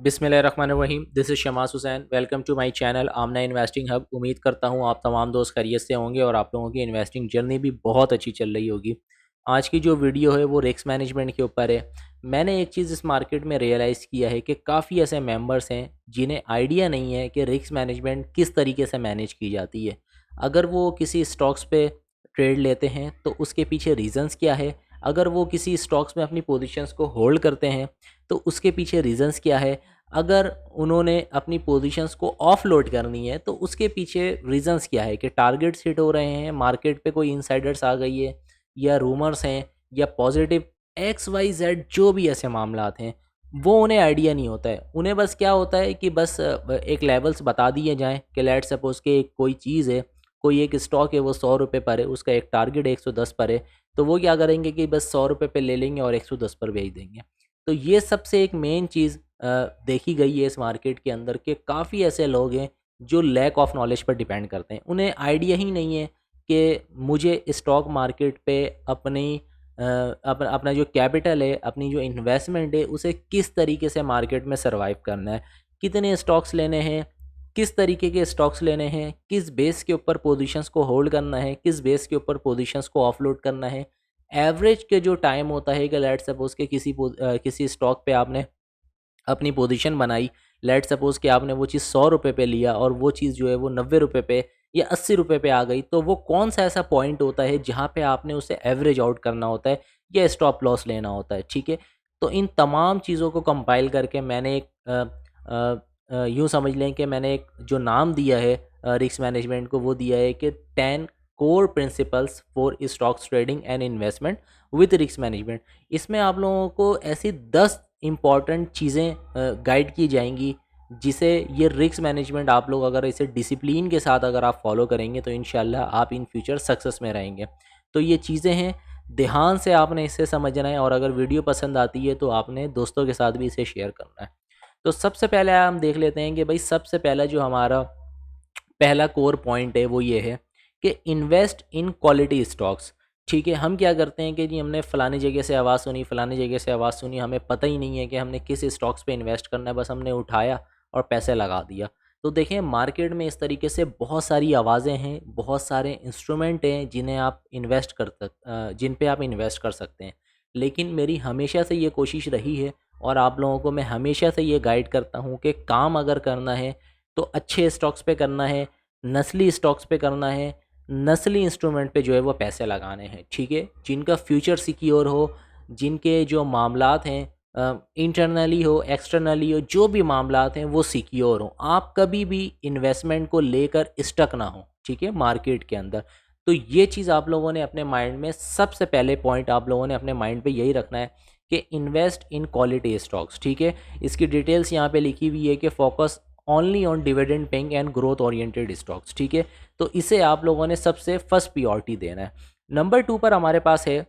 बिस्मिल्लाहिर्रहमानिर्रहीम। This is Shamas Hussain. Welcome to my channel Amna investing hub. उम्मीद करता हूँ आप तमाम दोस्त खैरियत से होंगे और आप लोगों की इन्वेस्टिंग जर्नी भी बहुत अच्छी चल रही होगी। आज की जो वीडियो है वो रिस्क मैनेजमेंट के ऊपर है। मैंने एक चीज़ इस मार्केट में रियलाइज़ किया है कि काफ़ी ऐसे मेंबर्स हैं जिन्हें आइडिया नहीं है कि रिस्क मैनेजमेंट किस तरीके से मैनेज की जाती है। अगर वो किसी स्टॉक्स पे ट्रेड लेते हैं तो उसके पीछे रीज़न्स क्या है। अगर वो किसी स्टॉक्स में अपनी पोजीशंस को होल्ड करते हैं तो उसके पीछे रीज़न्स क्या है। अगर उन्होंने अपनी पोजीशंस को ऑफलोड करनी है तो उसके पीछे रीजंस क्या है कि टारगेट्स हिट हो रहे हैं, मार्केट पे कोई इनसाइडर्स आ गई है, या रूमर्स हैं, या पॉजिटिव एक्स वाई जेड जो भी ऐसे मामलात हैं, वो उन्हें आइडिया नहीं होता है। उन्हें बस क्या होता है कि बस एक लेवल्स बता दिए जाएं कि लेट सपोज के एक कोई चीज़ है, कोई एक स्टॉक है, वो 100 रुपये पर है, उसका एक टारगेट 110 पर है, तो वो क्या करेंगे कि बस 100 रुपये पे ले लेंगे और 110 पर बेच देंगे। तो ये सबसे एक मेन चीज़ देखी गई है इस मार्केट के अंदर कि काफ़ी ऐसे लोग हैं जो लैक ऑफ नॉलेज पर डिपेंड करते हैं। उन्हें आइडिया ही नहीं है कि मुझे स्टॉक मार्केट पे अपनी अपना जो कैपिटल है, अपनी जो इन्वेस्टमेंट है, उसे किस तरीके से मार्केट में सर्वाइव करना है, कितने स्टॉक्स लेने हैं, किस तरीके के स्टॉक्स लेने हैं, किस बेस के ऊपर पोजीशंस को होल्ड करना है, किस बेस के ऊपर पोजीशंस को ऑफलोड करना है। एवरेज के जो टाइम होता है कि लेट सपोज के किसी स्टॉक पे आपने अपनी पोजीशन बनाई, लेट सपोज़ कि आपने वो चीज़ 100 रुपये पे लिया और वो चीज़ जो है वो 90 रुपये पे या 80 रुपये पे आ गई, तो वो कौन सा ऐसा पॉइंट होता है जहाँ पे आपने उसे एवरेज आउट करना होता है या स्टॉप लॉस लेना होता है, ठीक है। तो इन तमाम चीज़ों को कंपाइल करके मैंने एक यूँ समझ लें कि मैंने एक जो नाम दिया है रिस्क मैनेजमेंट को, वो दिया है कि 10 core principles for stocks trading and investment with risk management. इसमें आप लोगों को ऐसी 10 इम्पॉर्टेंट चीज़ें गाइड की जाएंगी, जिसे ये रिस्क मैनेजमेंट आप लोग अगर इसे डिसिप्लिन के साथ अगर आप फॉलो करेंगे तो इंशाल्लाह आप इन फ्यूचर सक्सेस में रहेंगे। तो ये चीज़ें हैं, ध्यान से आपने इसे समझना है, और अगर वीडियो पसंद आती है तो आपने दोस्तों के साथ भी इसे शेयर करना है। तो सबसे पहले हम देख लेते हैं कि भाई सबसे पहला जो हमारा पहला कोर पॉइंट है वो ये है कि इन्वेस्ट इन क्वालिटी स्टॉक्स। ठीक है, हम क्या करते हैं कि जी हमने फ़लानी जगह से आवाज़ सुनी, फ़लानी जगह से आवाज़ सुनी, हमें पता ही नहीं है कि हमने किस स्टॉक्स पे इन्वेस्ट करना है, बस हमने उठाया और पैसे लगा दिया। तो देखें, मार्केट में इस तरीके से बहुत सारी आवाज़ें हैं, बहुत सारे इंस्ट्रूमेंट हैं जिन पे आप इन्वेस्ट कर सकते हैं। लेकिन मेरी हमेशा से ये कोशिश रही है, और आप लोगों को मैं हमेशा से ये गाइड करता हूँ कि काम अगर करना है तो अच्छे स्टॉक्स पे करना है, नस्ली स्टॉक्स पे करना है, नस्ली इंस्ट्रूमेंट पे जो है वो पैसे लगाने हैं, ठीक है। जिनका फ्यूचर सिक्योर हो, जिनके जो मामलात हैं इंटरनली हो, एक्सटर्नली हो, जो भी मामलात हैं वो सिक्योर हो। आप कभी भी इन्वेस्टमेंट को लेकर स्टक ना हो, ठीक है, मार्केट के अंदर। तो ये चीज़ आप लोगों ने अपने माइंड में, सबसे पहले पॉइंट आप लोगों ने अपने माइंड पे यही रखना है कि इन्वेस्ट इन क्वालिटी स्टॉक्स, ठीक है। इसकी डिटेल्स यहाँ पे लिखी हुई है कि focus only on dividend paying and growth oriented stocks, ठीक है। तो इसे आप लोगों ने सबसे फर्स्ट प्रायोरिटी देना है। नंबर 2 पर हमारे पास है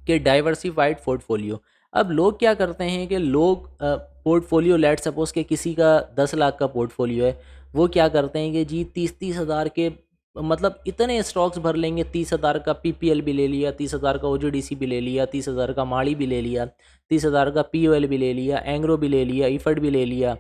कि डाइवर्सिफाइड पोर्टफोलियो। अब लोग क्या करते हैं कि लोग पोर्टफोलियो, लेट सपोज कि किसी का 10 लाख का पोर्टफोलियो है, वो क्या करते हैं कि जी 30-30 हज़ार के, मतलब इतने स्टॉक्स भर लेंगे। 30 हज़ार का पीपीएल भी ले लिया, 30 हज़ार का ओजीडीसी भी ले लिया, 30 हज़ार का माड़ी भी ले लिया, 30 हज़ार का पीओएल भी ले लिया, एंग्रो भी ले लिया, इफड भी ले लिया,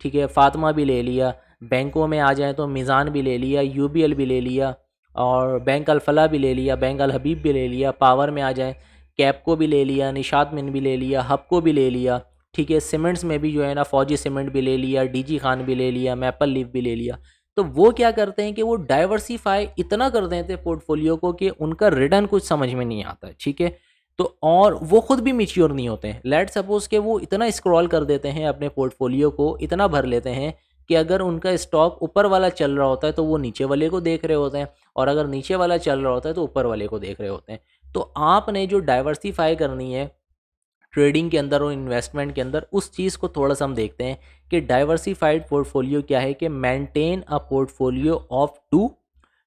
ठीक है, फातिमा भी ले लिया। बैंकों में आ जाएँ तो मीज़ान भी ले लिया, यूबीएल भी ले लिया, और बैंक अल-फलाह भी ले लिया, बैंक अल हबीब भी ले लिया। पावर में आ जाएँ, कैपको भी ले लिया, निशात मिन भी ले लिया, हबको भी ले लिया, ठीक है। सीमेंट्स में भी जो है ना, फौजी सीमेंट भी ले लिया, डीजी खान भी ले लिया, मैपल लीफ भी ले लिया। तो वो क्या करते हैं कि वो डाइवर्सिफ़ाई इतना कर देते हैं पोर्टफोलियो को कि उनका रिटर्न कुछ समझ में नहीं आता है, ठीक है। तो और वो खुद भी मैच्योर नहीं होते हैं। लेट्स सपोज़ कि वो इतना स्क्रॉल कर देते हैं, अपने पोर्टफोलियो को इतना भर लेते हैं कि अगर उनका स्टॉक ऊपर वाला चल रहा होता है तो वो नीचे वाले को देख रहे होते हैं, और अगर नीचे वाला चल रहा होता है तो ऊपर वाले को देख रहे होते हैं। तो आपने जो डाइवर्सिफ़ाई करनी है ट्रेडिंग के अंदर और इन्वेस्टमेंट के अंदर, उस चीज़ को थोड़ा-सा हम देखते हैं कि डाइवर्सिफाइड पोर्टफोलियो क्या है, कि maintain a portfolio of 2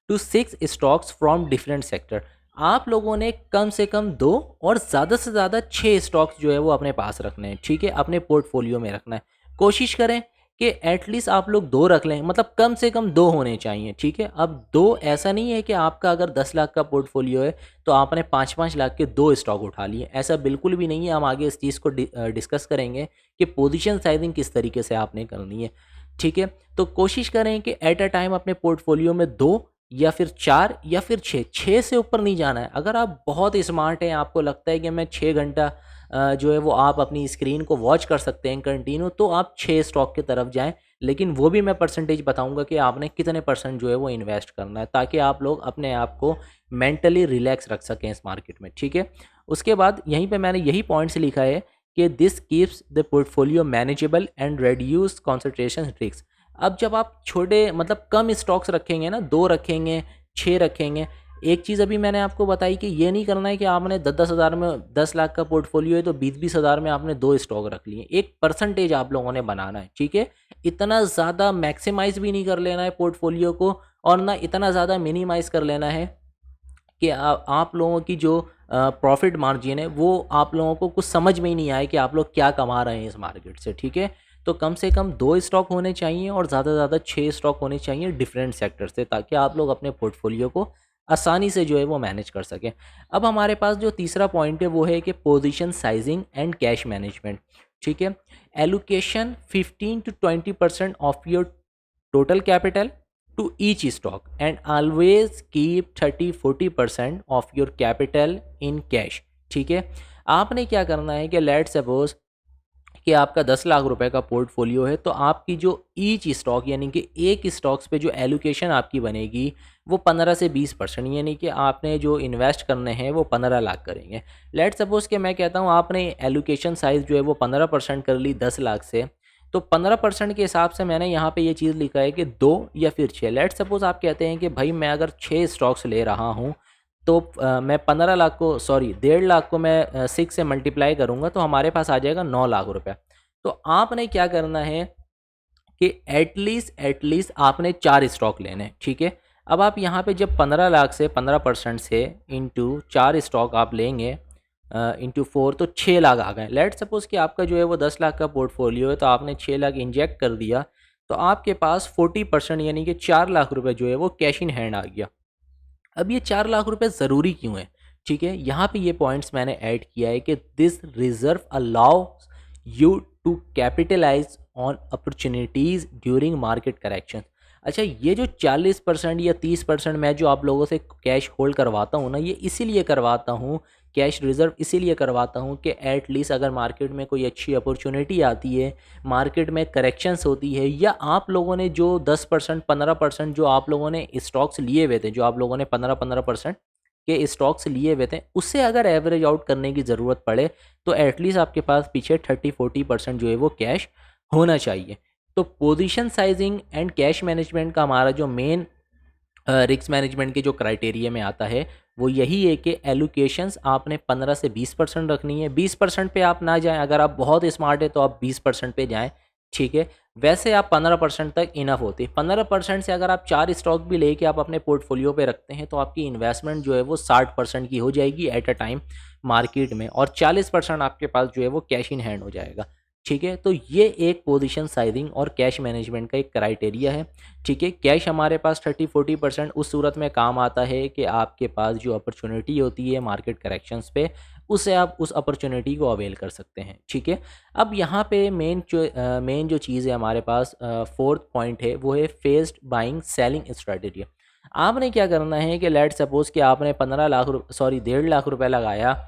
to 6 stocks from different sector. आप लोगों ने कम से कम 2 और ज़्यादा से ज़्यादा 6 स्टॉक्स जो है वो अपने पास रखने हैं, ठीक है, अपने पोर्टफोलियो में रखना है। कोशिश करें कि एटलीस्ट आप लोग 2 रख लें, मतलब कम से कम 2 होने चाहिए, ठीक है। अब 2 ऐसा नहीं है कि आपका अगर 10 लाख का पोर्टफोलियो है तो आपने 5-5 लाख के 2 स्टॉक उठा लिए, ऐसा बिल्कुल भी नहीं है। हम आगे इस चीज़ को डिस्कस करेंगे कि पोजीशन साइजिंग किस तरीके से आपने करनी है, ठीक है। तो कोशिश करें कि एट अ टाइम अपने पोर्टफोलियो में 2 या फिर 4 या फिर 6 से ऊपर नहीं जाना है। अगर आप बहुत स्मार्ट हैं, आपको लगता है कि मैं 6 घंटा जो है वो आप अपनी स्क्रीन को वॉच कर सकते हैं कंटिन्यू, तो आप 6 स्टॉक की तरफ जाएँ। लेकिन वो भी मैं परसेंटेज बताऊँगा कि आपने कितने परसेंट जो है वो इन्वेस्ट करना है, ताकि आप लोग अपने आप को मेंटली रिलैक्स रख सकें इस मार्केट में, ठीक है। उसके बाद यहीं पे मैंने यही पॉइंट्स लिखा है कि this keeps the portfolio manageable and reduce concentration risk. अब जब आप छोटे मतलब कम स्टॉक्स रखेंगे ना, 2 रखेंगे, 6 रखेंगे, एक चीज़ अभी मैंने आपको बताई कि ये नहीं करना है कि आपने 10-10 हज़ार में 10 लाख का पोर्टफोलियो है तो 20-20 हज़ार में आपने 2 स्टॉक रख लिए। एक परसेंटेज आप लोगों ने बनाना है, ठीक है? इतना ज़्यादा मैक्सिमाइज़ भी नहीं कर लेना है पोर्टफोलियो को, और ना इतना ज़्यादा मिनिमाइज़ कर लेना है कि आप लोगों की जो प्रॉफ़िट मार्जिन है वो आप लोगों को कुछ समझ में ही नहीं आए कि आप लोग क्या कमा रहे हैं इस मार्केट से, ठीक है? तो कम से कम 2 स्टॉक होने चाहिए और ज़्यादा से ज़्यादा 6 स्टॉक होने चाहिए डिफरेंट सेक्टर से, ताकि आप लोग अपने पोर्टफोलियो को आसानी से जो है वो मैनेज कर सकें। अब हमारे पास जो तीसरा पॉइंट है वो है कि position sizing and cash management, ठीक है? Allocation 15 to 20% of your total capital to each stock and always keep 30-40% of your capital in cash, ठीक है। आपने क्या करना है कि लेट सपोज कि आपका 10 लाख रुपए का पोर्टफोलियो है, तो आपकी जो ईच स्टॉक यानी कि एक स्टॉक्स पे जो एलोकेशन आपकी बनेगी वो 15 से 20%, यानी कि आपने जो इन्वेस्ट करने हैं वो 15 लाख करेंगे। लेट सपोज कि मैं कहता हूँ आपने एलोकेशन साइज़ जो है वो 15% कर ली 10 लाख से, तो 15% के हिसाब से मैंने यहाँ पे ये चीज़ लिखा है कि 2 या फिर 6। लेट सपोज आप कहते हैं कि भाई मैं अगर 6 स्टॉक्स ले रहा हूँ तो मैं 15 लाख को सॉरी 1.5 लाख को मैं 6 से मल्टीप्लाई करूँगा तो हमारे पास आ जाएगा 9 लाख रुपए। तो आपने क्या करना है कि एटलीस्ट आपने 4 स्टॉक लेने हैं, ठीक है। अब आप यहाँ पे जब 15 लाख से 15% से इंटू 4 स्टॉक आप लेंगे इंटू 4 तो 6 लाख आ गए। लेट सपोज़ कि आपका जो है वो 10 लाख का पोर्टफोलियो है, तो आपने 6 लाख इंजेक्ट कर दिया, तो आपके पास 40% यानी कि 4 लाख रुपए जो है वो कैश इन हैंड आ गया। अब ये 4 लाख रुपए ज़रूरी क्यों है? ठीक है, यहाँ पे ये पॉइंट्स मैंने ऐड किया है कि this reserve allows you to capitalise on opportunities during market correction. अच्छा, ये जो 40% या 30% मैं जो आप लोगों से कैश होल्ड करवाता हूँ ना, ये इसीलिए करवाता हूँ, कैश रिज़र्व इसीलिए करवाता हूँ कि एट लीस्ट अगर मार्केट में कोई अच्छी अपॉर्च्युनिटी आती है, मार्केट में करेक्शंस होती है, या आप लोगों ने जो 10% 15% जो आप लोगों ने स्टॉक्स लिए हुए थे, जो आप लोगों ने 15-15% के स्टॉक्स लिए हुए थे, उससे अगर एवरेज आउट करने की ज़रूरत पड़े तो एटलीस्ट आपके पास पीछे 30-40% जो है वो कैश होना चाहिए। तो position sizing and cash management का हमारा जो मेन रिस्क मैनेजमेंट के जो क्राइटेरिया में आता है वो यही है कि एलोकेशंस आपने 15 से 20% रखनी है। 20% पे आप ना जाएं, अगर आप बहुत स्मार्ट है तो आप 20% पे जाएं, ठीक है। वैसे आप 15% तक इनफ होती है। 15% से अगर आप 4 स्टॉक भी लेके आप अपने पोर्टफोलियो पे रखते हैं तो आपकी इन्वेस्टमेंट जो है वो 60% की हो जाएगी एट अ टाइम मार्केट में, और 40% आपके पास जो है वो कैश इन हैंड हो जाएगा, ठीक है। तो ये एक पोजीशन साइजिंग और कैश मैनेजमेंट का एक क्राइटेरिया है, ठीक है। कैश हमारे पास 30-40% उस सूरत में काम आता है कि आपके पास जो अपॉर्चुनिटी होती है मार्केट करेक्शंस पे, उससे आप उस अपॉर्चुनिटी को अवेल कर सकते हैं, ठीक है। अब यहाँ पे मेन जो चीज़ है हमारे पास, फोर्थ पॉइंट है, वो है फेज्ड बाइंग सेलिंग स्ट्रेटेजी। आपने क्या करना है कि लेट सपोज कि आपने 1.5 लाख रुपए लगाया,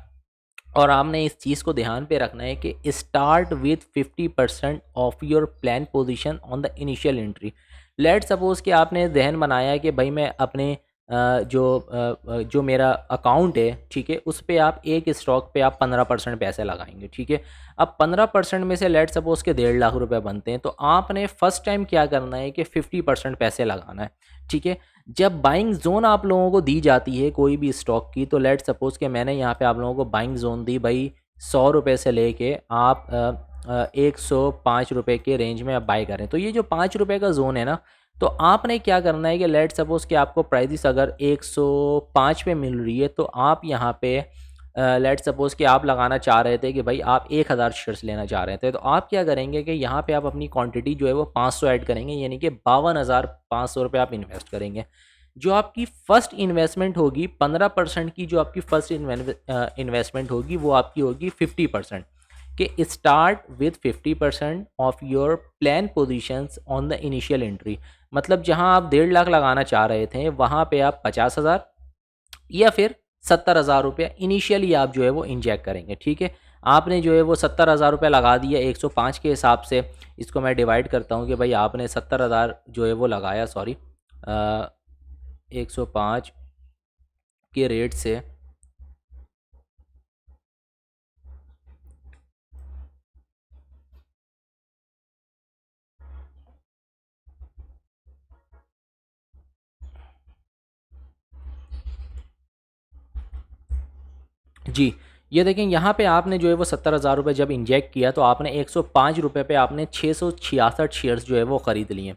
और आपने इस चीज़ को ध्यान पे रखना है कि start with 50% of your plan position on the initial entry. Let suppose कि आपने जहन बनाया कि भाई मैं अपने जो मेरा अकाउंट है, ठीक है, उस पे आप एक स्टॉक पे आप 15% पैसे लगाएंगे, ठीक है। अब 15% में से लेट सपोज के 1.5 लाख रुपए बनते हैं, तो आपने फर्स्ट टाइम क्या करना है कि 50% पैसे लगाना है, ठीक है। जब बाइंग जोन आप लोगों को दी जाती है कोई भी स्टॉक की, तो लेट सपोज कि मैंने यहाँ पे आप लोगों को बाइंग जोन दी भाई 100 रुपये से लेके आप 105 रुपये के रेंज में आप बाई करें, तो ये जो 5 रुपये का जोन है ना, तो आपने क्या करना है कि लेट सपोज कि आपको प्राइस अगर 105 पे मिल रही है, तो आप यहाँ पे लेट्स सपोज़ कि आप लगाना चाह रहे थे कि भाई आप 1000 शेयर्स लेना चाह रहे थे, तो आप क्या करेंगे कि यहाँ पे आप अपनी क्वांटिटी जो है वो 500 ऐड करेंगे, यानी कि 52,500 रुपये आप इन्वेस्ट करेंगे। जो आपकी फ़र्स्ट इन्वेस्टमेंट होगी 15% की, जो आपकी फ़र्स्ट इन्वेस्टमेंट होगी वो आपकी होगी 50%, कि start with 50% of your plan positions on the initial entry. मतलब जहां आप 1.5 लाख लगाना चाह रहे थे वहां पे आप 50,000 या फिर 70,000 रुपये इनिशियली आप जो है वो इंजेक्ट करेंगे। ठीक है, आपने जो है वो 70,000 रुपये लगा दिया 105 के हिसाब से। इसको मैं डिवाइड करता हूँ कि भाई आपने 70,000 जो है वो लगाया, सॉरी 105 के रेट से। जी, ये देखें यहाँ पे आपने जो है वो 70,000 रुपये जब इंजेक्ट किया तो आपने 105 रुपये पे आपने 666 शेयर्स जो है वो ख़रीद लिए।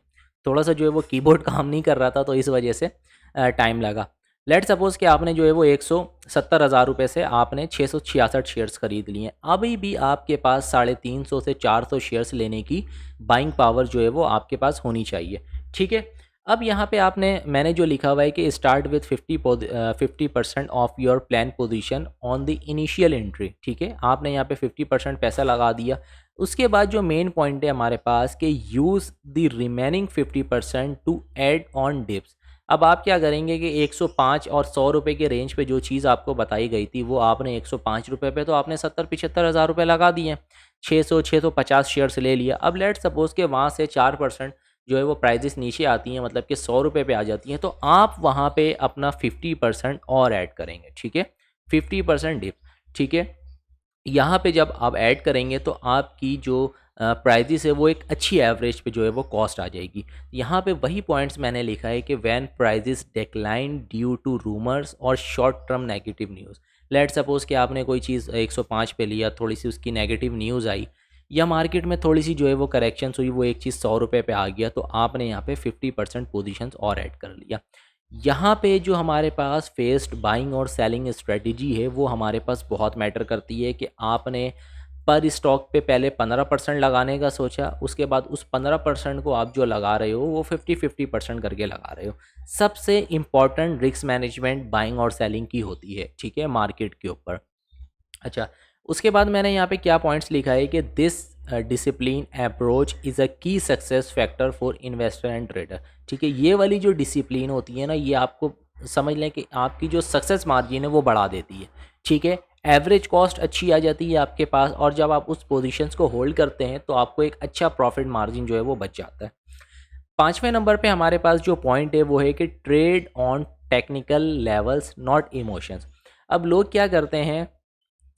थोड़ा सा जो है वो कीबोर्ड काम नहीं कर रहा था तो इस वजह से टाइम लगा। लेट्स सपोज़ कि आपने जो है वो 170,000 रुपये से आपने 666 शेयर्स ख़रीद लिए। अभी भी आपके पास 350 से 400 शेयर्स लेने की बाइंग पावर जो है वो आपके पास होनी चाहिए। ठीक है? अब यहाँ पे मैंने जो लिखा हुआ है कि start with 50% of your plan position on the initial entry. ठीक है, आपने यहाँ पे 50% पैसा लगा दिया। उसके बाद जो मेन पॉइंट है हमारे पास कि use the remaining 50% to add on dips. अब आप क्या करेंगे कि 105 और 100 रुपये के रेंज पे जो चीज़ आपको बताई गई थी वो आपने 105 रुपये पे तो आपने 70-75 हज़ार रुपये लगा दिए। 650 शेयर्स ले लिया। अब लेट सपोज़ कि वहाँ से 4% जो है वो प्राइजेस नीचे आती हैं, मतलब कि 100 रुपये पे आ जाती हैं, तो आप वहाँ पे अपना 50% और ऐड करेंगे। ठीक है, 50% डिप। ठीक है, यहाँ पे जब आप ऐड करेंगे तो आपकी जो प्राइजेस है वो एक अच्छी एवरेज पे जो है वो कॉस्ट आ जाएगी। यहाँ पे वही पॉइंट्स मैंने लिखा है कि when prices decline due to rumours और short term negative news. Let suppose कि आपने कोई चीज़ 105 पे लिया, थोड़ी सी उसकी नेगेटिव न्यूज़ आई या मार्केट में थोड़ी सी जो है वो करेक्शंस हुई, वो एक चीज़ 100 रुपये पे आ गया, तो आपने यहाँ पे 50% पोजीशंस और ऐड कर लिया। यहाँ पे जो हमारे पास फेस्ड बाइंग और सेलिंग स्ट्रेटजी है वो हमारे पास बहुत मैटर करती है कि आपने पर स्टॉक पे पहले 15% लगाने का सोचा, उसके बाद उस 15% को आप जो लगा रहे हो वो 50-50% करके लगा रहे हो। सबसे इम्पॉर्टेंट रिस्क मैनेजमेंट बाइंग और सेलिंग की होती है। ठीक है, मार्केट के ऊपर। अच्छा, उसके बाद मैंने यहाँ पे क्या पॉइंट्स लिखा है कि this discipline approach is a key success factor for investor and trader. ठीक है, ये वाली जो डिसिप्लिन होती है ना, ये आपको समझ लें कि आपकी जो सक्सेस मार्जिन है वो बढ़ा देती है। ठीक है, एवरेज कॉस्ट अच्छी आ जाती है आपके पास, और जब आप उस पोजीशंस को होल्ड करते हैं तो आपको एक अच्छा प्रॉफिट मार्जिन जो है वो बच जाता है। 5वें नंबर पे हमारे पास जो पॉइंट है वो है कि trade on technical levels not emotions. अब लोग क्या करते हैं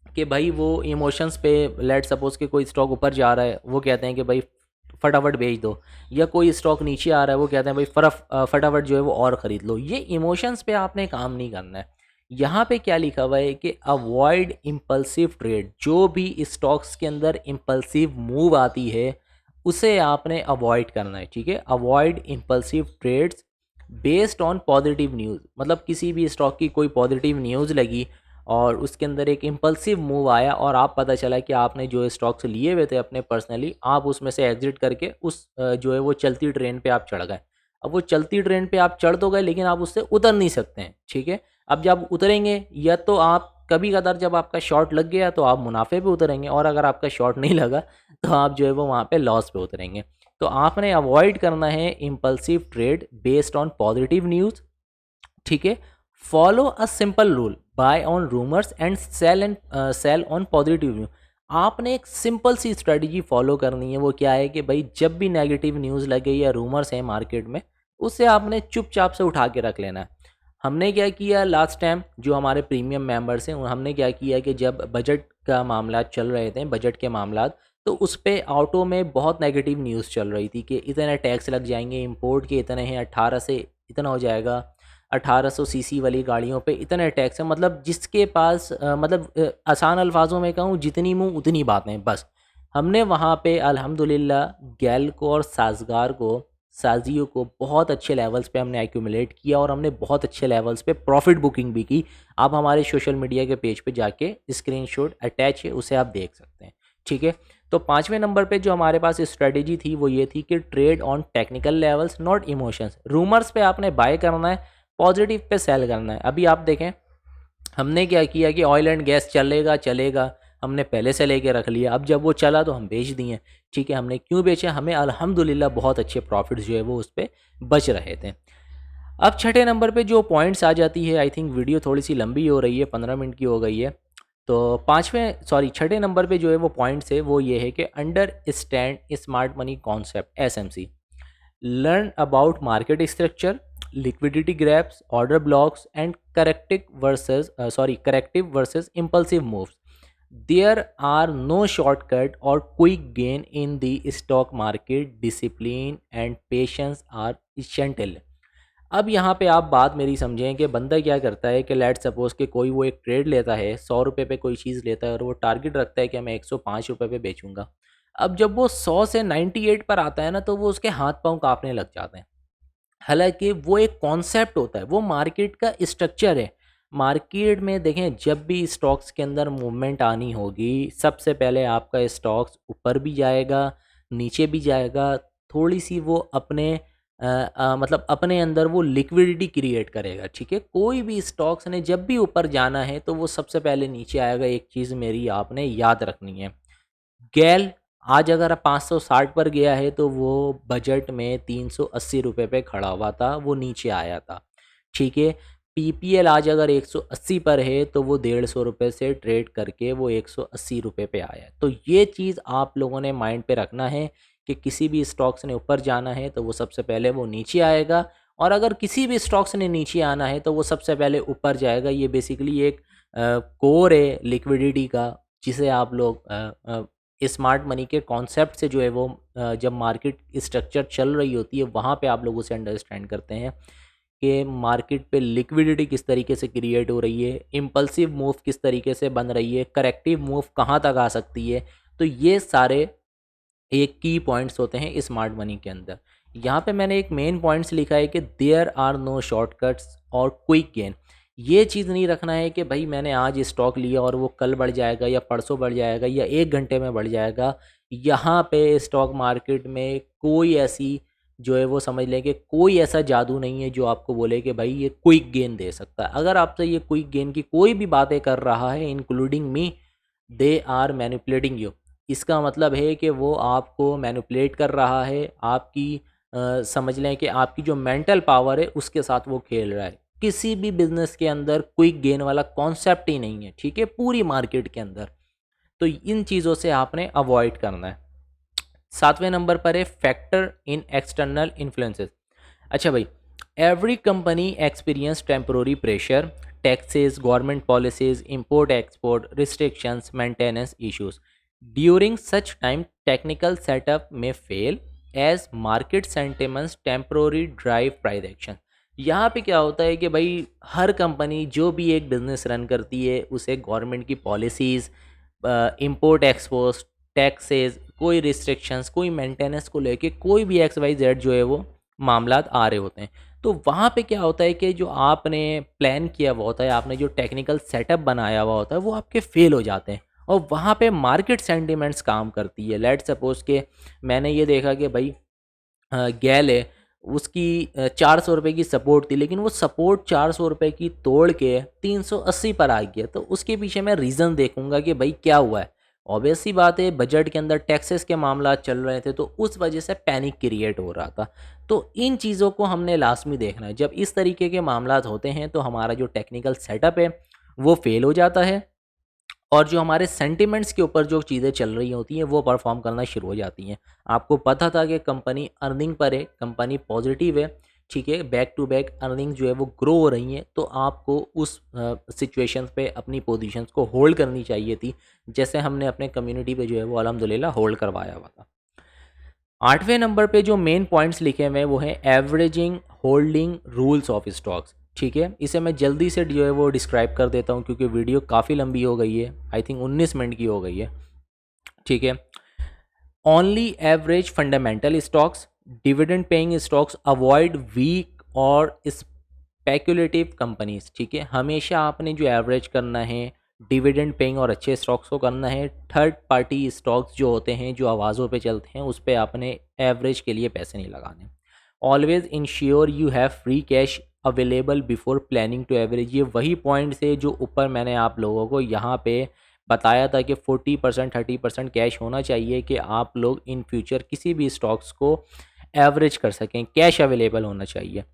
कि भाई वो इमोशंस पे, लेट सपोज कि कोई स्टॉक ऊपर जा रहा है वो कहते हैं कि भाई फटाफट बेच दो, या कोई स्टॉक नीचे आ रहा है वो कहते हैं भाई फटाफट जो है वो और ख़रीद लो। ये इमोशंस पे आपने काम नहीं करना है। यहाँ पे क्या लिखा हुआ है कि अवॉइड इम्पल्सिव ट्रेड। जो भी स्टॉक्स के अंदर इम्पल्सिव मूव आती है उसे आपने अवॉइड करना है। ठीक है, avoid impulsive trades based on positive news. मतलब किसी भी स्टॉक की कोई पॉजिटिव न्यूज़ लगी और उसके अंदर एक इम्पल्सिव मूव आया और आप पता चला कि आपने जो स्टॉक्स लिए हुए थे अपने पर्सनली, आप उसमें से एग्जिट करके उस जो है वो चलती ट्रेन पे आप चढ़ गए। अब वो चलती ट्रेन पे आप चढ़ तो गए लेकिन आप उससे उतर नहीं सकते हैं। ठीक है, अब जब उतरेंगे या तो आप कभी कदार जब आपका शॉर्ट लग गया तो आप मुनाफे पे उतरेंगे, और अगर आपका शॉर्ट नहीं लगा तो आप जो है वो वहाँ पे लॉस पे उतरेंगे। तो आपने अवॉइड करना है impulsive trade based on positive news. ठीक है, follow a simple rule, buy on rumours and sell on positive news. आपने एक सिंपल सी स्ट्रेटजी फॉलो करनी है। वो क्या है कि भाई जब भी नेगेटिव न्यूज़ लगे या रूमर्स हैं मार्केट में, उससे आपने चुपचाप से उठा के रख लेना है। हमने क्या किया लास्ट टाइम, जो हमारे प्रीमियम मेंबर्स हैं हमने क्या किया कि जब बजट का मामला चल रहे थे, बजट के मामला, तो उस पे ऑटो में बहुत नेगेटिव न्यूज़ चल रही थी कि इतने टैक्स लग जाएंगे, इंपोर्ट के इतने हैं, 18 से इतना हो जाएगा, 1800 सीसी वाली गाड़ियों पे इतने टैक्स है। मतलब जिसके पास आसान अल्फाजों में कहूँ, जितनी मुँह उतनी बातें बस। हमने वहाँ पे अल्हम्दुलिल्लाह गैल को और साज़गार को साजियो को बहुत अच्छे लेवल्स पे हमने एक्यूमुलेट किया और हमने बहुत अच्छे लेवल्स पे प्रॉफिट बुकिंग भी की। आप हमारे सोशल मीडिया के पेज पे जाके स्क्रीनशॉट अटैच है, उसे आप देख सकते हैं। ठीक है, तो 5वें नंबर पे जो हमारे पास स्ट्रेटेजी थी वो ये थी कि trade on technical levels not emotions. Rumours पे आपने बाय करना है, पॉजिटिव पे सेल करना है। अभी आप देखें हमने क्या किया कि ऑयल एंड गैस चलेगा चलेगा, हमने पहले से लेके रख लिया, अब जब वो चला तो हम बेच दिए। ठीक है, हमने क्यों बेचे, हमें अल्हम्दुलिल्लाह बहुत अच्छे प्रॉफिट्स जो है वो उस पर बच रहे थे। अब छठे नंबर पे जो पॉइंट्स आ जाती है, आई थिंक वीडियो थोड़ी सी लंबी हो रही है, 15 मिनट की हो गई है। तो छठे नंबर पे जो है वो पॉइंट्स है वो ये है कि understand smart money concept SMC, learn about market structure, liquidity grabs, order blocks, and corrective versus impulsive moves. There are no shortcut or quick gain in the stock market. Discipline and patience are essential. अब यहाँ पे आप बात मेरी समझें कि बंदा क्या करता है कि लेट सपोज कि कोई वो एक ट्रेड लेता है, 100 रुपये पे कोई चीज़ लेता है और वो टारगेट रखता है कि मैं 105 रुपये पे बेचूंगा। अब जब वो 100 से 98 पर आता है ना, तो वो उसके हाथ पांव कांपने लग जाते हैं। हालाँकि वो एक कॉन्सेप्ट होता है, वो मार्केट का स्ट्रक्चर है। मार्केट में देखें जब भी स्टॉक्स के अंदर मूवमेंट आनी होगी, सबसे पहले आपका स्टॉक्स ऊपर भी जाएगा, नीचे भी जाएगा, थोड़ी-सी वो अपने मतलब अपने अंदर वो लिक्विडिटी क्रिएट करेगा, ठीक है? कोई भी स्टॉक्स ने जब भी ऊपर जाना है, तो वो सबसे पहले नीचे आएगा, एक चीज़ मेरी आपने याद रखनी है। गैल आज अगर 560 पर गया है तो वो बजट में 380 रुपये पे खड़ा हुआ था, वो नीचे आया था। ठीक है, पीपीएल आज अगर 180 पर है तो वो 150 रुपये से ट्रेड करके वो 180 रुपये पे आया है। तो ये चीज़ आप लोगों ने माइंड पे रखना है कि किसी भी स्टॉक्स ने ऊपर जाना है तो वो सबसे पहले वो नीचे आएगा, और अगर किसी भी स्टॉक्स ने नीचे आना है तो वो सबसे पहले ऊपर जाएगा। ये बेसिकली एक कोर है लिक्विडिटी का, जिसे आप लोग स्मार्ट मनी के कॉन्सेप्ट से जो है वो जब मार्केट स्ट्रक्चर चल रही होती है वहाँ पे आप लोग उसे अंडरस्टैंड करते हैं कि मार्केट पे लिक्विडिटी किस तरीके से क्रिएट हो रही है, इम्पल्सिव मूव किस तरीके से बन रही है, करेक्टिव मूव कहाँ तक आ सकती है। तो ये सारे एक की पॉइंट्स होते हैं स्मार्ट मनी के अंदर। यहाँ पे मैंने एक मेन पॉइंट्स लिखा है कि देयर आर नो शॉर्टकट्स और क्विक गेन। ये चीज़ नहीं रखना है कि भाई मैंने आज स्टॉक लिया और वो कल बढ़ जाएगा या परसों बढ़ जाएगा या 1 घंटे में बढ़ जाएगा। यहाँ पे स्टॉक मार्केट में कोई ऐसी जो है वो समझ लें कि कोई ऐसा जादू नहीं है जो आपको बोले कि भाई ये क्विक गेन दे सकता है। अगर आपसे ये क्विक गेन की कोई भी बातें कर रहा है including me, they are manipulating you. इसका मतलब है कि वो आपको मैनिपुलेट कर रहा है, आपकी समझ लें कि आपकी जो मेंटल पावर है उसके साथ वो खेल रहा है। किसी भी बिजनेस के अंदर क्विक गेन वाला कॉन्सेप्ट ही नहीं है, ठीक है, पूरी मार्केट के अंदर। तो इन चीज़ों से आपने अवॉइड करना है। 7वें नंबर पर है फैक्टर इन एक्सटर्नल इन्फ्लुएंसेस। अच्छा भाई, every company experience temporary pressure, taxes, government policies, import export restrictions, maintenance issues. During such time technical setup में fail as market sentiments temporary drive price action. यहाँ पे क्या होता है कि भाई हर कंपनी जो भी एक बिज़नेस रन करती है उसे गवर्नमेंट की पॉलिसीज़, इंपोर्ट एक्सपोर्ट, टैक्सेस, कोई रिस्ट्रिक्शंस, कोई मेंटेनेंस को लेके कोई भी एक्स वाई जेड जो है वो मामलात आ रहे होते हैं। तो वहाँ पे क्या होता है कि जो आपने प्लान किया हुआ होता है, आपने जो टेक्निकल सेटअप बनाया हुआ होता है, वो आपके फेल हो जाते हैं और वहाँ पे मार्केट सेंटिमेंट्स काम करती है। लेट सपोज के मैंने ये देखा कि भाई गैल है, उसकी 400 रुपये की सपोर्ट थी, लेकिन वो सपोर्ट 400 रुपये की तोड़ के 380 पर आ गया। तो उसके पीछे मैं रीज़न देखूंगा कि भाई क्या हुआ है। ऑब्वियस सी बात है, बजट के अंदर टैक्सेस के मामला चल रहे थे तो उस वजह से पैनिक क्रिएट हो रहा था। तो इन चीज़ों को हमने लाजमी देखना है। जब इस तरीके के मामला होते हैं तो हमारा जो टेक्निकल सेटअप है वो फेल हो जाता है और जो हमारे सेंटिमेंट्स के ऊपर जो चीज़ें चल रही होती हैं वो परफॉर्म करना शुरू हो जाती हैं। आपको पता था कि कंपनी अर्निंग पर है, कंपनी पॉजिटिव है, ठीक है, बैक टू बैक अर्निंग जो है वो ग्रो हो रही हैं, तो आपको उस सिचुएशंस पे अपनी पोजीशंस को होल्ड करनी चाहिए थी, जैसे हमने अपने कम्युनिटी पे जो है वो अल्हम्दुलिल्लाह होल्ड करवाया हुआ था। 8वें नंबर पे जो मेन पॉइंट्स लिखे हुए हैं वो हैं averaging holding rules of stocks. ठीक है, इसे मैं जल्दी से जो है वो डिस्क्राइब कर देता हूँ क्योंकि वीडियो काफ़ी लंबी हो गई है, आई थिंक 19 मिनट की हो गई है। ठीक है, only average fundamental stocks, dividend paying stocks avoid weak और स्पेकुलेटिव कंपनीज, ठीक है। हमेशा आपने जो एवरेज करना है डिविडेंड पेइंग और अच्छे स्टॉक्स को करना है। थर्ड पार्टी स्टॉक्स जो होते हैं, जो आवाज़ों पे चलते हैं, उस पे आपने एवरेज के लिए पैसे नहीं लगाने। Always insure you have free cash available before planning to average. ये वही पॉइंट्स है जो ऊपर मैंने आप लोगों को यहाँ पे बताया था कि 40% 30% कैश होना चाहिए कि आप लोग इन फ्यूचर किसी भी स्टॉक्स को एवरेज कर सकें। कैश अवेलेबल होना चाहिए।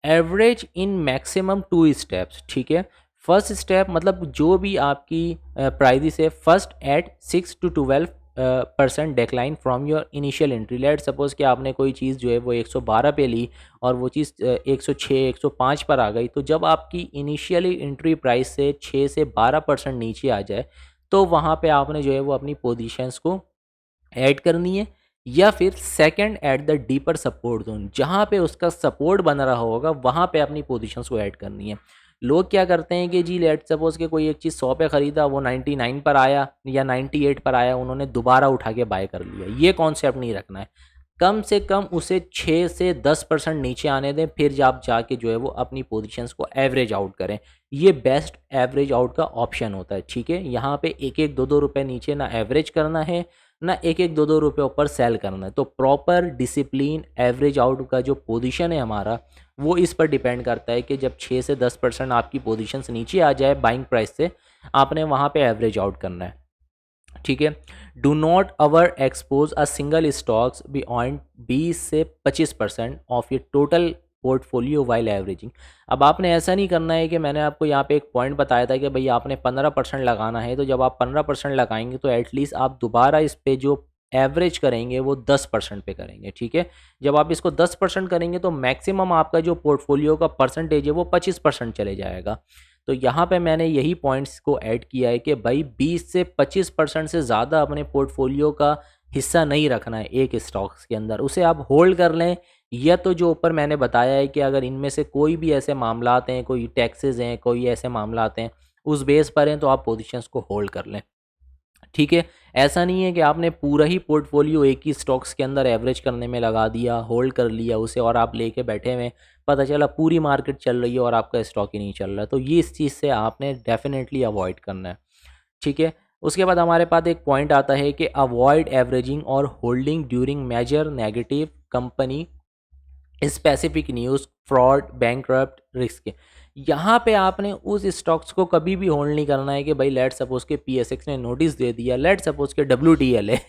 एवरेज इन मैक्सिमम 2 स्टेप्स, ठीक है। फर्स्ट स्टेप मतलब जो भी आपकी प्राइस है, first at 6 to 12% decline from your initial entry. Let suppose कि आपने कोई चीज़ जो है वो 112 पे ली और वो चीज़ 106 105 पर आ गई, तो जब आपकी इनिशियली एंट्री प्राइस से 6 से 12% नीचे आ जाए, तो वहाँ पे आपने जो है वो अपनी पोजीशंस को ऐड करनी है। या फिर second at the deeper support zone, जहाँ पे उसका सपोर्ट बन रहा होगा वहाँ पे अपनी पोजीशंस को ऐड करनी है। लोग क्या करते हैं कि जी लेट सपोज कि कोई एक चीज़ 100 पे ख़रीदा, वो 99 पर आया या 98 पर आया, उन्होंने दोबारा उठा के बाय कर लिया। ये कॉन्सेप्ट नहीं रखना है। कम से कम उसे 6 से 10% नीचे आने दें, फिर आप जाके जो है वो अपनी पोजीशंस को एवरेज आउट करें। ये बेस्ट एवरेज आउट का ऑप्शन होता है, ठीक है। यहाँ पे एक एक 2-2 रुपये नीचे ना एवरेज करना है, ना एक एक 2-2 रुपये ऊपर सेल करना है। तो प्रॉपर डिसिप्लिन एवरेज आउट का जो पोजीशन है हमारा, वो इस पर डिपेंड करता है कि जब 6 से 10% आपकी पोजीशंस नीचे आ जाए बाइंग प्राइस से, आपने वहाँ पे एवरेज आउट करना है, ठीक है। Do not our expose a single stocks beyond 20 से 25% of your total portfolio while averaging. अब आपने ऐसा नहीं करना है कि मैंने आपको यहाँ पे एक पॉइंट बताया था कि भाई आपने 15% लगाना है, तो जब आप 15% लगाएंगे तो एटलीस्ट आप दोबारा इस पे जो एवरेज करेंगे वो 10% पे करेंगे, ठीक है। जब आप इसको 10% करेंगे तो मैक्सिमम आपका जो पोर्टफोलियो का परसेंटेज है वो 25% चले जाएगा। तो यहाँ पे मैंने यही पॉइंट्स को ऐड किया है कि भाई 20 से 25% से ज़्यादा अपने पोर्टफोलियो का हिस्सा नहीं रखना है एक स्टॉक्स के अंदर, उसे आप होल्ड कर लें। या तो जो ऊपर मैंने बताया है कि अगर इनमें से कोई भी ऐसे मामलात हैं, कोई टैक्सेस हैं, कोई ऐसे मामलात हैं, उस बेस पर हैं, तो आप पोजीशंस को होल्ड कर लें, ठीक है। ऐसा नहीं है कि आपने पूरा ही पोर्टफोलियो एक ही स्टॉक्स के अंदर एवरेज करने में लगा दिया, होल्ड कर लिया उसे, और आप लेके बैठे हुए, पता चला पूरी मार्केट चल रही है और आपका स्टॉक ही नहीं चल रहा। तो ये इस चीज़ से आपने डेफिनेटली अवॉइड करना है, ठीक है। उसके बाद हमारे पास एक पॉइंट आता है कि अवॉइड एवरेजिंग और holding during major negative company specific news, fraud, bankrupt, risk. यहाँ पे आपने उस स्टॉक्स को कभी भी होल्ड नहीं करना है कि भाई लेट सपोज के पीएसएक्स ने नोटिस दे दिया, लेट सपोज के डब्ल्यूटीएल है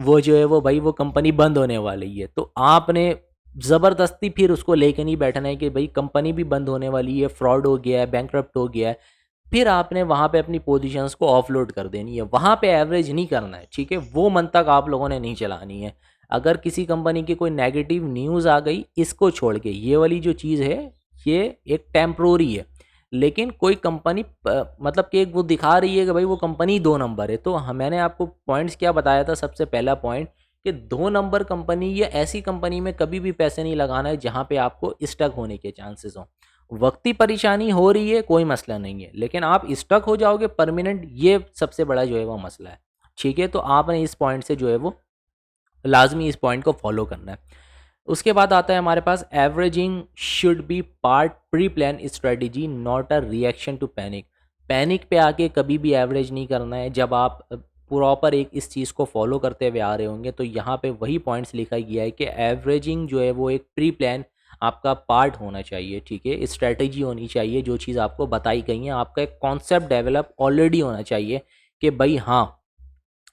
वो जो है वो भाई वो कंपनी बंद होने वाली है, तो आपने ज़बरदस्ती फिर उसको लेके नहीं बैठना है कि भाई कंपनी भी बंद होने वाली है, फ्रॉड हो गया है, बैंकरप्ट हो गया है, फिर आपने वहाँ पे अपनी पोजीशंस को ऑफलोड कर देनी है। वहाँ पे एवरेज नहीं करना है, ठीक है। वो मन तक आप लोगों ने नहीं चलानी है। अगर किसी कंपनी की कोई नेगेटिव न्यूज़ आ गई, इसको छोड़ के ये वाली जो चीज़ है ये एक टेम्प्रोरी है। लेकिन कोई कंपनी मतलब कि वो दिखा रही है कि भाई वो कंपनी 2 नंबर है, तो मैंने आपको पॉइंट्स क्या बताया था। सबसे पहला पॉइंट कि 2 नंबर कंपनी या ऐसी कंपनी में कभी भी पैसे नहीं लगाना है जहाँ पे आपको स्टक होने के चांसेस हों। वक्ती परेशानी हो रही है कोई मसला नहीं है, लेकिन आप स्टक हो जाओगे परमानेंट, ये सबसे बड़ा जो है वो मसला है, ठीक है। तो आपने इस पॉइंट से जो है वो लाजमी इस पॉइंट को फॉलो करना है। उसके बाद आता है हमारे पास averaging should be part pre plan strategy, not a reaction to panic. Panic पे आके कभी भी एवरेज नहीं करना है। जब आप प्रॉपर एक इस चीज़ को फॉलो करते हुए आ रहे होंगे तो यहाँ पे वही पॉइंट्स लिखा गया है कि एवरेजिंग जो है वो एक प्री प्लान आपका पार्ट होना चाहिए, ठीक है। स्ट्रेटेजी होनी चाहिए, जो चीज़ आपको बताई गई है, आपका एक कॉन्सेप्ट डेवलप ऑलरेडी होना चाहिए कि भाई हाँ,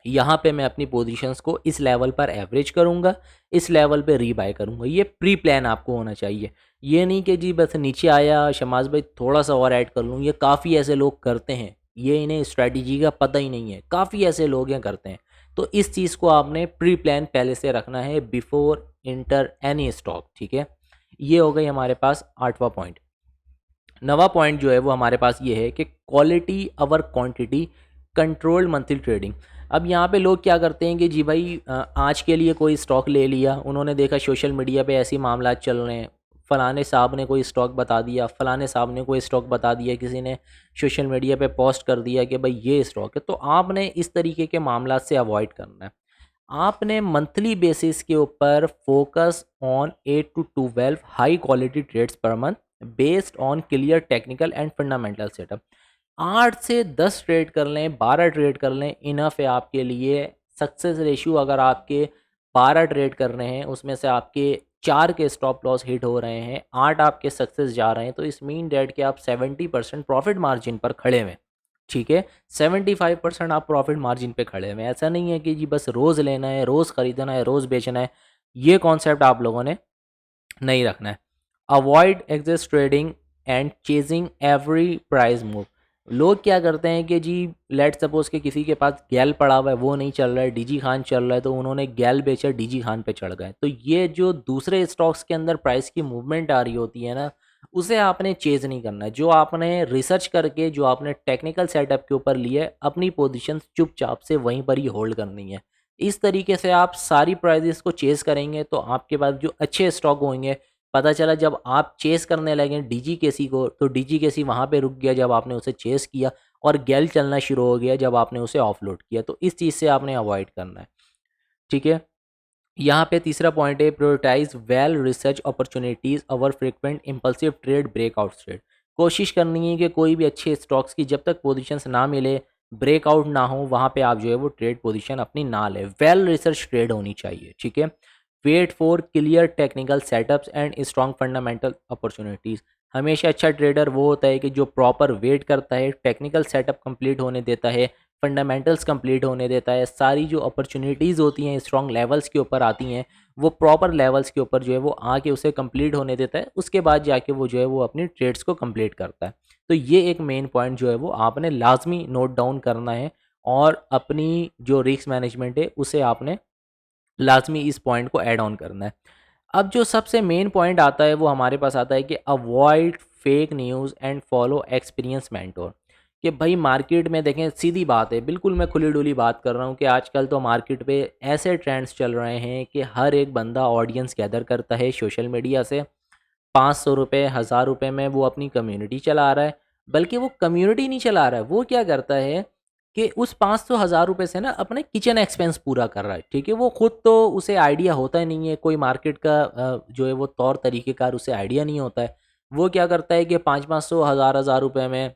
यहाँ पे मैं अपनी पोजीशंस को इस लेवल पर एवरेज करूँगा, इस लेवल पे रीबाय करूँगा। ये प्री प्लान आपको होना चाहिए। ये नहीं कि जी बस नीचे आया शमाज भाई थोड़ा सा और ऐड कर लूँ। ये काफ़ी ऐसे लोग करते हैं, ये इन्हें स्ट्रैटेजी का पता ही नहीं है। काफ़ी ऐसे लोग हैं करते हैं। तो इस चीज़ को आपने प्री प्लान पहले से रखना है बिफोर इंटर एनी स्टॉक, ठीक है। ये हो गई हमारे पास 8वां पॉइंट। 9वां पॉइंट जो है वो हमारे पास ये है कि quality over quantity, controlled monthly trading. अब यहाँ पे लोग क्या करते हैं कि जी भाई आज के लिए कोई स्टॉक ले लिया, उन्होंने देखा सोशल मीडिया पे ऐसे मामला चल रहे हैं, फ़लाने साहब ने कोई स्टॉक बता दिया, फ़लाने साहब ने कोई स्टॉक बता दिया, किसी ने सोशल मीडिया पे पोस्ट कर दिया कि भाई ये स्टॉक है, तो आपने इस तरीके के मामला से अवॉइड करना है। आपने मंथली बेसिस के ऊपर focus on 8 to 12 high quality trades per month based on clear technical and fundamental setup. 8 से 10 ट्रेड कर लें, 12 ट्रेड कर लें, इनफ है आपके लिए। सक्सेस रेशियो अगर आपके 12 ट्रेड कर रहे हैं, उसमें से आपके 4 के स्टॉप लॉस हिट हो रहे हैं, 8 आपके सक्सेस जा रहे हैं, तो इस मीन डेट के आप 70% प्रॉफिट मार्जिन पर खड़े हुए। ठीक है, 75% आप प्रॉफिट मार्जिन पे खड़े हुए हैं। ऐसा नहीं है कि जी बस रोज़ लेना है, रोज़ खरीदना है, रोज़ बेचना है। ये कॉन्सेप्ट आप लोगों ने नहीं रखना है। Avoid excess trading and chasing every price move. लोग क्या करते हैं कि जी लेट सपोज कि किसी के पास गैल पड़ा हुआ है, वो नहीं चल रहा है, डीजी खान चल रहा है, तो उन्होंने गैल बेचा, डीजी खान पे चढ़ गए। तो ये जो दूसरे स्टॉक्स के अंदर प्राइस की मूवमेंट आ रही होती है ना, उसे आपने चेज नहीं करना है। जो आपने रिसर्च करके, जो आपने टेक्निकल सेटअप के ऊपर लिए, अपनी पोजीशन चुपचाप से वहीं पर ही होल्ड करनी है। इस तरीके से आप सारी प्राइजेस को चेज करेंगे तो आपके पास जो अच्छे स्टॉक होंगे, पता चला जब आप चेस करने लगे डीजी केसी को, तो डीजी केसी वहाँ पे रुक गया जब आपने उसे चेस किया, और गैल चलना शुरू हो गया जब आपने उसे ऑफलोड किया। तो इस चीज़ से आपने अवॉइड करना है। ठीक है, यहाँ पे तीसरा पॉइंट है, prioritise well research opportunities over frequent impulsive trade breakout trade. कोशिश करनी है कि कोई भी अच्छे स्टॉक्स की जब तक पोजीशंस ना मिले, ब्रेकआउट ना हो, वहाँ पे आप जो है वो ट्रेड पोजीशन अपनी ना लें। वेल रिसर्च ट्रेड होनी चाहिए। ठीक है, wait for clear technical setups and strong fundamental opportunities. हमेशा अच्छा ट्रेडर वो होता है कि जो प्रॉपर वेट करता है, टेक्निकल सेटअप कंप्लीट होने देता है, फंडामेंटल्स कंप्लीट होने देता है, सारी जो अपॉर्चुनिटीज़ होती हैं स्ट्रॉन्ग लेवल्स के ऊपर आती हैं, वो प्रॉपर लेवल्स के ऊपर जो है वो आके उसे कंप्लीट होने देता है। उसके बाद जाके वो जो है वो अपनी ट्रेड्स को कंप्लीट करता है। तो ये एक मेन पॉइंट जो है वो आपने लाजमी नोट डाउन करना है, और अपनी जो रिस्क मैनेजमेंट है उसे आपने लाजमी इस पॉइंट को ऐड ऑन करना है। अब जो सबसे मेन पॉइंट आता है वो हमारे पास आता है कि avoid fake news and follow experience mentor. कि भाई मार्केट में देखें, सीधी बात है, बिल्कुल मैं खुली डुली बात कर रहा हूँ कि आजकल तो मार्केट पे ऐसे ट्रेंड्स चल रहे हैं कि हर एक बंदा ऑडियंस गैदर करता है सोशल मीडिया से। 500 रुपये, 1000 रुपये में वो अपनी कम्युनिटी चला रहा है। बल्कि वो कम्युनिटी नहीं चला रहा है, वो क्या करता है कि उस 500 1000 रुपये से ना अपने किचन एक्सपेंस पूरा कर रहा है। ठीक है, वो खुद तो उसे आइडिया होता ही नहीं है, कोई मार्केट का जो है वो तौर तरीक़ेकार उसे आइडिया नहीं होता है। वो क्या करता है कि 500-500, 1000-1000 रुपये में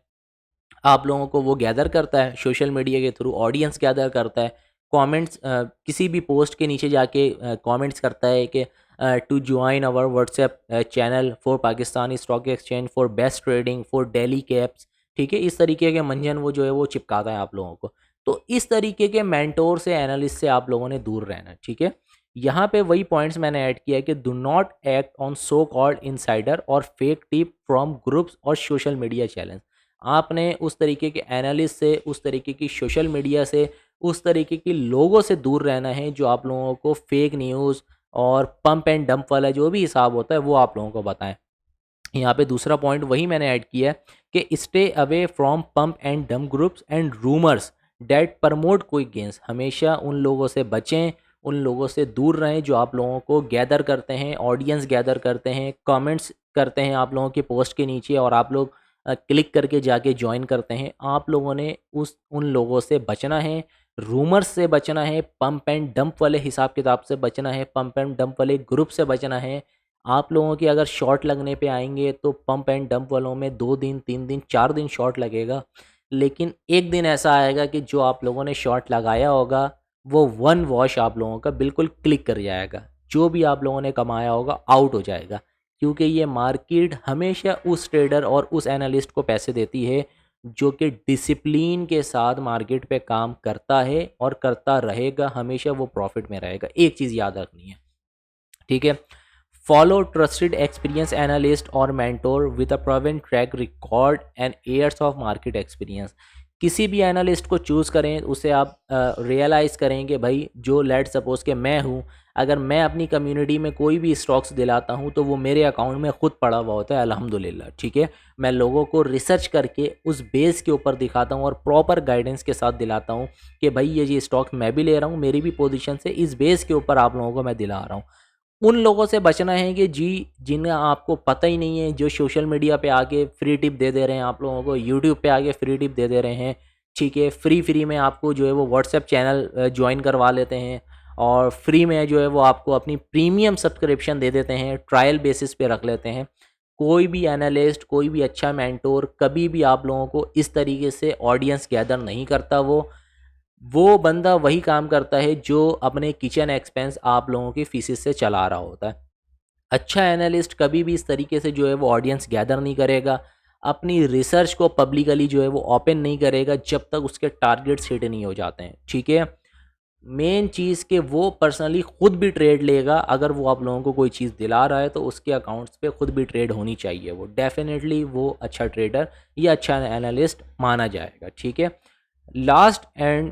आप लोगों को वो गैदर करता है, सोशल मीडिया के थ्रू ऑडियंस गैदर करता है। कमेंट्स, किसी भी पोस्ट के नीचे जाके कमेंट्स करता है कि to join our WhatsApp channel for Pakistani stock exchange for best trading for daily caps. ठीक है, इस तरीके के मंजन वो जो है वो चिपकाता है आप लोगों को। तो इस तरीके के मेंटोर से, एनालिस्ट से आप लोगों ने दूर रहना है। ठीक है, यहाँ पे वही पॉइंट्स मैंने ऐड किया है कि do not act on so called insider और फेक टिप फ्रॉम ग्रुप्स और सोशल मीडिया चैलेंज। आपने उस तरीके के एनालिस्ट से, उस तरीके की सोशल मीडिया से, उस तरीके के लोगों से दूर रहना है जो आप लोगों को फेक न्यूज़ और पंप एंड डंप वाला जो भी हिसाब होता है वो आप लोगों को बताएं। यहाँ पे दूसरा पॉइंट वही मैंने ऐड किया है कि stay away from pump and dump groups and rumours that promote quick gains. हमेशा उन लोगों से बचें, उन लोगों से दूर रहें जो आप लोगों को गैदर करते हैं, ऑडियंस गैदर करते हैं, कमेंट्स करते हैं आप लोगों के पोस्ट के नीचे, और आप लोग क्लिक करके जाके ज्वाइन करते हैं। आप लोगों ने उन लोगों से बचना है, रूमर्स से बचना है, पंप एंड डंप वाले हिसाब किताब से बचना है, पंप एंड डंप वाले ग्रुप से बचना है। आप लोगों की अगर शॉर्ट लगने पे आएंगे तो पंप एंड डंप वालों में 2 दिन, 3 दिन, 4 दिन शॉर्ट लगेगा, लेकिन एक दिन ऐसा आएगा कि जो आप लोगों ने शॉर्ट लगाया होगा वो वन वॉश आप लोगों का बिल्कुल क्लिक कर जाएगा। जो भी आप लोगों ने कमाया होगा आउट हो जाएगा, क्योंकि ये मार्केट हमेशा उस ट्रेडर और उस एनालिस्ट को पैसे देती है जो कि डिसिप्लिन के साथ मार्केट पे काम करता है और करता रहेगा, हमेशा वो प्रॉफिट में रहेगा। एक चीज़ याद रखनी है। ठीक है, फॉलो ट्रस्टेड एक्सपीरियंस एनालिस्ट और mentor with a proven track record and years of market experience. किसी भी एनालिस्ट को चूज़ करें, उसे आप रियलाइज़ करें कि भाई जो लेट सपोज के मैं हूँ, अगर मैं अपनी कम्युनिटी में कोई भी स्टॉक्स दिलाता हूँ तो वो मेरे अकाउंट में खुद पड़ा हुआ होता है अल्हम्दुलिल्लाह। ठीक है, मैं लोगों को रिसर्च करके उस बेस के ऊपर दिखाता हूँ और प्रॉपर गाइडेंस के साथ दिलाता हूँ कि भाई ये स्टॉक मैं भी ले रहा हूँ, मेरी भी पोजीशन से, इस बेस के ऊपर आप लोगों को मैं दिला रहा हूँ। उन लोगों से बचना है कि जी जिन्हें आपको पता ही नहीं है, जो सोशल मीडिया पे आके फ्री टिप दे दे रहे हैं आप लोगों को, यूट्यूब पे आके फ्री टिप दे दे रहे हैं। ठीक है, फ्री में आपको जो है वो व्हाट्सएप चैनल ज्वाइन करवा लेते हैं, और फ्री में जो है वो आपको अपनी प्रीमियम सब्सक्रिप्शन दे देते हैं, ट्रायल बेसिस पे रख लेते हैं। कोई भी एनालिस्ट, कोई भी अच्छा मेंटोर कभी भी आप लोगों को इस तरीके से ऑडियंस गैदर नहीं करता। वो बंदा वही काम करता है जो अपने किचन एक्सपेंस आप लोगों की फीसिस से चला रहा होता है। अच्छा एनालिस्ट कभी भी इस तरीके से जो है वो ऑडियंस गैदर नहीं करेगा, अपनी रिसर्च को पब्लिकली जो है वो ओपन नहीं करेगा जब तक उसके टारगेट्स हिट नहीं हो जाते हैं, ठीक है। मेन चीज़ कि वो पर्सनली खुद भी ट्रेड लेगा। अगर वो आप लोगों को कोई चीज़ दिला रहा है तो उसके अकाउंट्स पे खुद भी ट्रेड होनी चाहिए। वो डेफिनेटली वो अच्छा ट्रेडर या अच्छा एनालिस्ट माना जाएगा, ठीक है। लास्ट एंड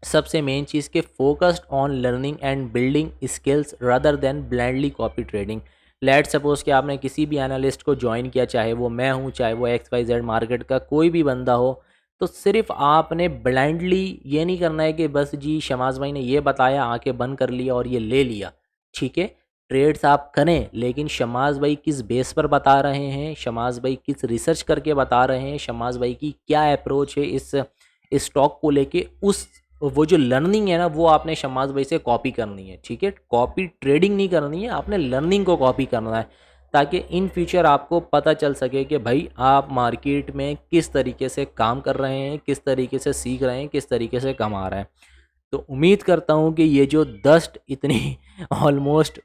सबसे मेन चीज़ के focused on learning and building skills rather than blindly copy trading. Late suppose कि आपने किसी भी एनालिस्ट को ज्वाइन किया, चाहे वो मैं हूँ, चाहे वो XYZ मार्केट का कोई भी बंदा हो, तो सिर्फ आपने ब्लाइंडली ये नहीं करना है कि बस जी शमाज भाई ने ये बताया आंखें बंद कर लिया और ये ले लिया, ठीक है। ट्रेड्स आप करें, लेकिन शमाज भाई किस बेस पर बता रहे हैं, शमाज भाई किस रिसर्च करके बता रहे हैं, शमाज भाई की क्या अप्रोच है इस स्टॉक को लेके, उस वो जो लर्निंग है ना वो आपने शमाज भाई से कॉपी करनी है, ठीक है। कॉपी ट्रेडिंग नहीं करनी है, आपने लर्निंग को कॉपी करना है, ताकि इन फ्यूचर आपको पता चल सके कि भाई आप मार्केट में किस तरीके से काम कर रहे हैं, किस तरीके से सीख रहे हैं, किस तरीके से कमा रहे हैं। तो उम्मीद करता हूँ कि ये जो दस्ट इतनी ऑलमोस्ट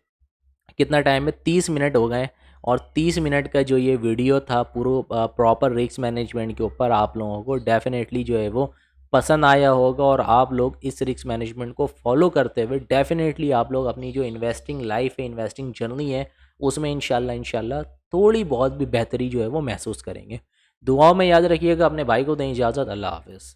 कितना टाइम है, 30 मिनट हो गए, और 30 मिनट का जो ये वीडियो था पूरा प्रॉपर रिस्क मैनेजमेंट के ऊपर, आप लोगों को डेफिनेटली जो है वो पसंद आया होगा। और आप लोग इस रिस्क मैनेजमेंट को फॉलो करते हुए डेफिनेटली आप लोग अपनी जो इन्वेस्टिंग लाइफ है, इन्वेस्टिंग जर्नी है, उसमें इंशाल्लाह थोड़ी बहुत भी बेहतरी जो है वो महसूस करेंगे। दुआओं में याद रखिएगा। अपने भाई को दें इजाज़त। अल्लाह हाफ़िज़।